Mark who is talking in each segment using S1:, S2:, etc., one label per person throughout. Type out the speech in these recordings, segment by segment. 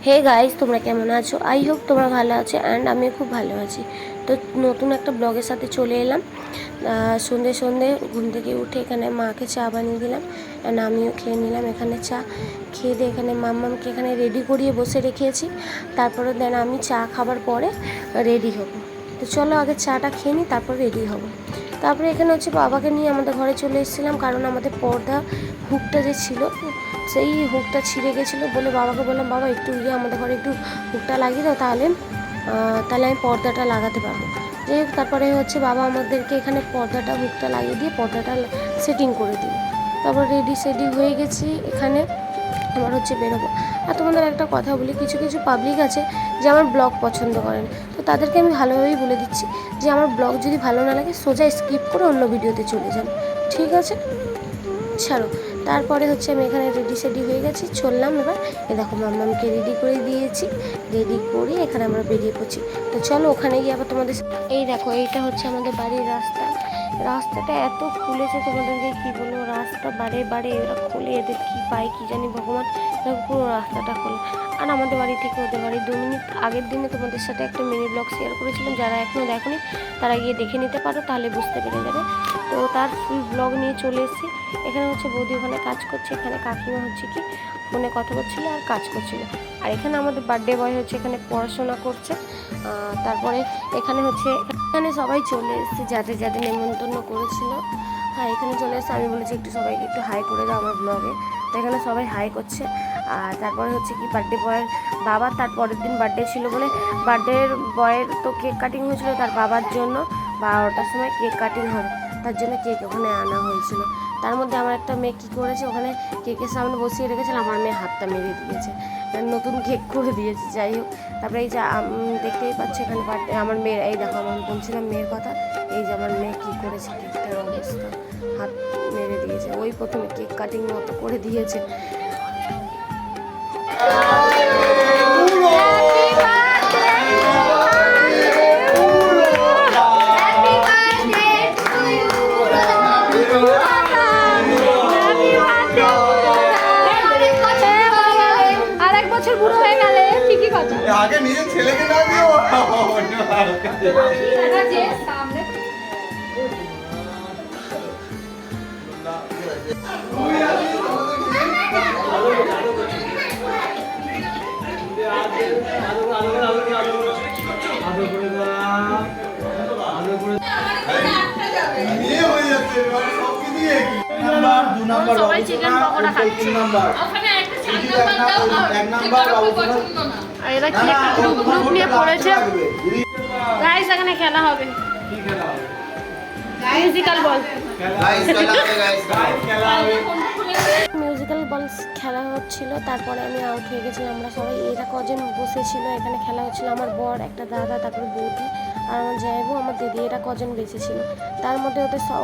S1: Hey guys, তোমরা কেমন আছো? আই হোপ তোমরা ভালো আছো অ্যান্ড আমিও খুব ভালো আছি। তো নতুন একটা ব্লগের সাথে চলে এলাম। সন্ধে সন্ধে ঘুম থেকে উঠে এখানে মাকে চা বানিয়ে দিলাম অ্যান্ড আমিও খেয়ে নিলাম এখানে চা। খেয়ে দিয়ে এখানে মাম্মামকে এখানে রেডি করিয়ে বসে রেখেছি। তারপরে দেন আমি চা খাবার পরে রেডি হব। তো চলো আগে চাটা খেয়ে নিই, তারপর রেডি হব। তারপরে এখানে হচ্ছে বাবাকে নিয়ে আমাদের ঘরে চলে এসেছিলাম, কারণ আমাদের পর্দা হুকটা যে ছিল সেই হুকটা ছিঁড়ে গেছিলো বলে বাবাকে বললাম, বাবা একটু গিয়ে আমাদের ঘরে একটু হুকটা লাগিয়ে দাও, তাহলে আমি পর্দাটা লাগাতে পারবো। যাই হোক, তারপরে হচ্ছে বাবা আমাদেরকে এখানে পর্দাটা হুকটা লাগিয়ে দিয়ে পর্দাটা সেটিং করে দিল। তারপর রেডি সেডি হয়ে গেছি, এখানে আমার হচ্ছে বেরোবো। আর তোমাদের একটা কথা বলি, কিছু কিছু পাবলিক আছে যে আমার ব্লগ পছন্দ করে না, তো তাদেরকে আমি ভালোভাবেই বলে দিচ্ছি যে আমার ব্লগ যদি ভালো না লাগে সোজা স্কিপ করে অন্য ভিডিওতে চলে যান, ঠিক আছে? ছাড়ো। তারপরে হচ্ছে আমি এখানে রেডি সেডি হয়ে গেছি, চললাম। এবার দেখো মাম্মামকে রেডি করে দিয়েছি, রেডি করে এখানে আমরা বেরিয়ে পড়ছি। তো চলো ওখানে গিয়ে আবার তোমাদের এই দেখো, এইটা হচ্ছে আমাদের বাড়ির রাস্তা। রাস্তাটা এত খুলেছে তোমাদেরকে কি বলবো, রাস্তা বারে বারে এরা খুলে, এদের কি পায় কি জানি ভগবান, পুরো রাস্তাটা খোলে। আর আমাদের বাড়ি থেকে ওদের বাড়ি 2 মিনিট। আগের দিনে তোমাদের সাথে একটা মিনি ব্লগ শেয়ার করেছিলাম, যারা এখনও দেখোনি তারা গিয়ে দেখে নিতে পারো, তাহলে বুঝতে পেরে যাবে। তো তার ফুল ব্লগ নিয়ে চলে এসেছি। এখানে হচ্ছে বৌদি ওখানে কাজ করছে, এখানে কাকিমা হচ্ছে কি ফোনে কথা বলছিল আর কাজ করছিল। আর এখানে আমাদের বার্থডে বয় হচ্ছে এখানে পড়াশোনা করছে। তারপরে এখানে হচ্ছে এখানে সবাই চলে এসেছে যাদের যাদের নেমন্তন্ন করেছিল। হ্যাঁ, এখানে চলে এসেছে। আমি বলেছি একটু সবাইকে একটু হাই করে দাও আমার ব্লগে, তো এখানে সবাই হাই করছে। আর তারপরে হচ্ছে কি বার্থডে বয়ের বাবা, তার পরের দিন বার্থডে ছিল বলে বার্থডের বয়ের তো কেক কাটিং হয়েছিল তার বাবার জন্য, 12টার সময় কেক কাটিং হবে, তার জন্য কেক ওখানে আনা হয়েছিল। তার মধ্যে আমার একটা মেয়ে কী করেছে, ওখানে কেকের সামনে বসিয়ে রেখেছিল, আমার মেয়ে হাতটা মেরে দিয়েছে, নতুন কেক করে দিয়েছে। যাই হোক, তারপরে এই যে দেখতেই পাচ্ছি এখানে বার্থডে আমার মেয়ের, এই দেখো আমি বলছিলাম মেয়ের কথা, এই যে আমার মেয়ে কী করেছে, কেকটার অবস্থা, হাত মেরে দিয়েছে। ওই প্রথমে কেক কাটিং মতো করে দিয়েছে।
S2: আগে নিজের ছেলেকে না দিও সামনে
S1: সবাই চিকেন পকোড়া খাচ্ছে। আর এরা কি একটা গ্রুপ নিয়ে পড়েছে। গাইস, এখানে খেলা হবে, মিউজিক্যাল বল। মিউজিক্যাল বলস খেলা হচ্ছিল, তারপরে আমি আউট হয়ে গেছিলাম। আমরা সবাই, এরা কজন বসেছিল এখানে খেলা হচ্ছিল, আমার বর, একটা দাদা, তারপরে বৌদি আর আমার জায়বু, আমার দিদি, এরা কজন বেঁচেছিল। তার মধ্যে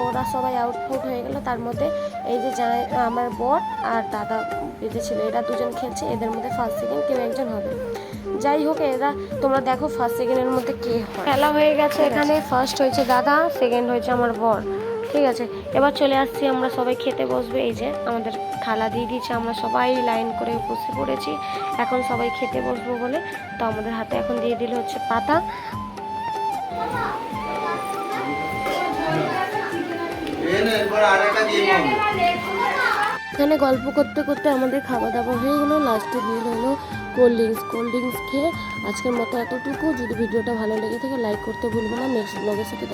S1: ওরা সবাই আউট হয়ে গেল। তার মধ্যে এই যে আমার বর আর দাদা বেঁচেছিল, এরা দুজন খেলছে, এদের মধ্যে ফার্স্ট সেকেন্ড কেউ একজন হবে। যাই হোক, এরা তোমরা দেখো ফার্স্ট সেকেন্ডের মধ্যে কে হয়। খেলা হয়ে গেছে, এখানে ফার্স্ট হয়েছে দাদা, সেকেন্ড হয়েছে আমার বর। ঠিক আছে, এবার চলে আসছি, আমরা সবাই খেতে বসবে। এই যে আমাদের থালা দিয়ে দিয়েছে, আমরা সবাই লাইন করে বসে পড়েছি এখন সবাই খেতে বসবো বলে। তো আমাদের হাতে এখন দিয়ে দিল হচ্ছে পাতা। এখানে গল্প করতে করতে আমাদের খাওয়া দাওয়া হয়ে গেলো। লাস্টে বিল হলো কোল্ড ড্রিঙ্কস খেয়ে আজকের মতো এতটুকু। যদি ভিডিওটা ভালো লেগে থাকে লাইক করতে ভুলবে না। নেক্সট ব্লগের সাথে